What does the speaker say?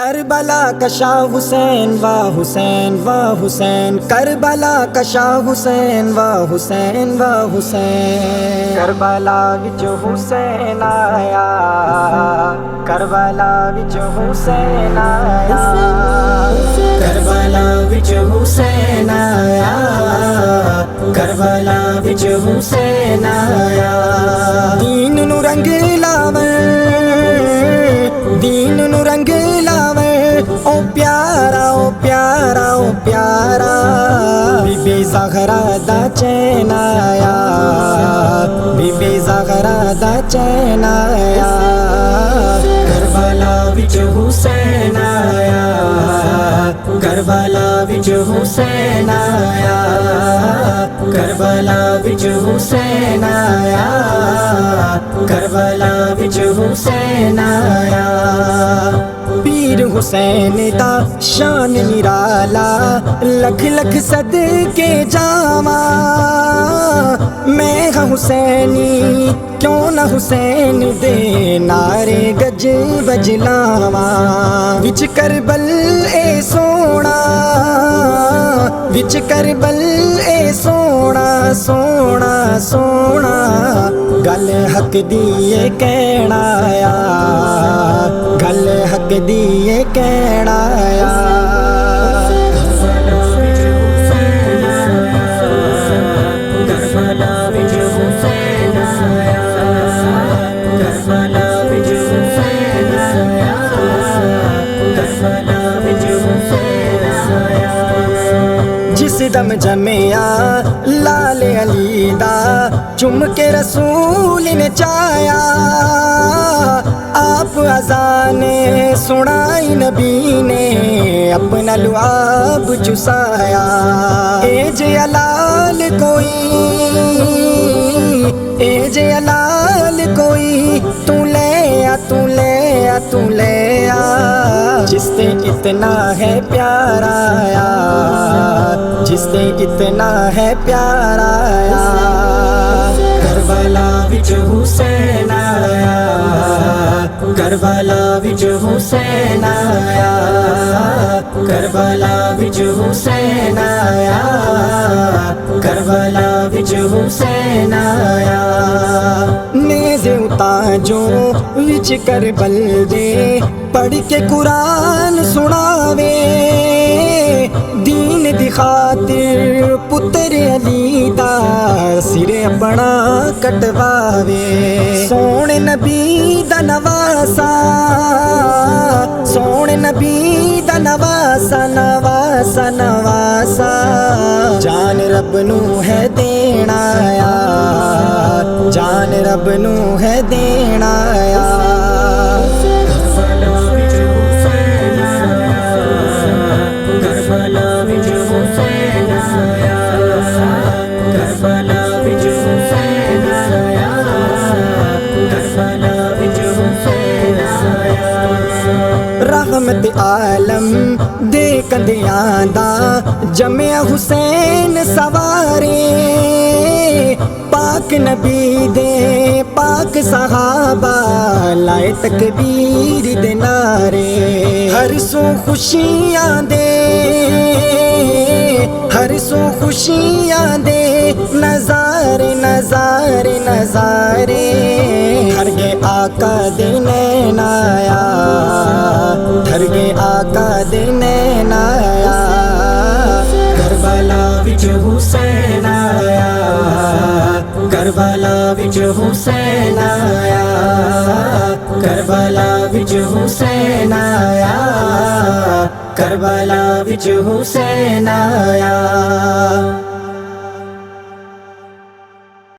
کربلا کا شاہ حسین واہ حسین واہ حسین، کربلا کا شاہ حسین واہ حسین واہ حسین، کربلا وچ حسین آیا، کربلا وچ حسین آیا، کربلا وچ حسین آیا، کربلا وچ حسین آیا، دین نو رنگ لاوے، دین نو رنگ لاوے، او پیارا او پیارا او پیارا، بی بی زہرا دا چین آیا، بی بی زہرا دا چین آیا، کربلا وچ حسین آیا، کربلا وچ حسین آیا، کربلا وچ حسین آیا، کربلا وچ حسین آیا، پیر حسین دا شان نرالا، لکھ لکھ صدقے جاواں، میں ہاں حسینی کیوں نہ حسین دے نعرے گج بجلاواں، وچ کربل اے سونا، وچ کربل اے سونا سونا سونا، گل حق دی اے کہنا آیا، گل حق دی اے کہنا آیا، جس دم جمیا لال علی دا، چم کے رسول نے چایا، آپ اذان سنائی نبی نے، اپنا لعاب چسایا، اے جے لال کوئی، اے جے لال کوئی، تو لے آ تو لے آ تو لے آ، جس تے اتنا ہے پیارا آیا، جس تے اتنا ہے پیارا آیا، کربلا وچ حسین آیا، کربلا وچ حسین آیا، کربلا وچ حسین آیا، کربلا وچ حسین آیا، نیزے اتاجو وچ کربل دے، پڑھ کے قرآن سناوے، دین دی خاطر پتر علی دا سر اپنا کٹواوے، سونے نبی دا نواسا، سونے نبی دا نواسا نواسا نواسا، جان رب نو ہے دینا آیا، جان رب نو ہے دینا آیا، رحمت عالم دے کندیاں دا، جمع حسین سوارے، پاک نبی دے پاک صحابہ، لائے تکبیر دے نعرے، ہر سو خوشیاں دے، ہر سو خوشیاں دے نظارے نظارے نظارے، ہر گے آقا دے نین آیا، ہر گے آقا دے نین آیا، کربلا وچ حسین آیا، کربلا وچ حسین آیا، کربلا وچ حسین آیا، کربلا وچ حسین آیا۔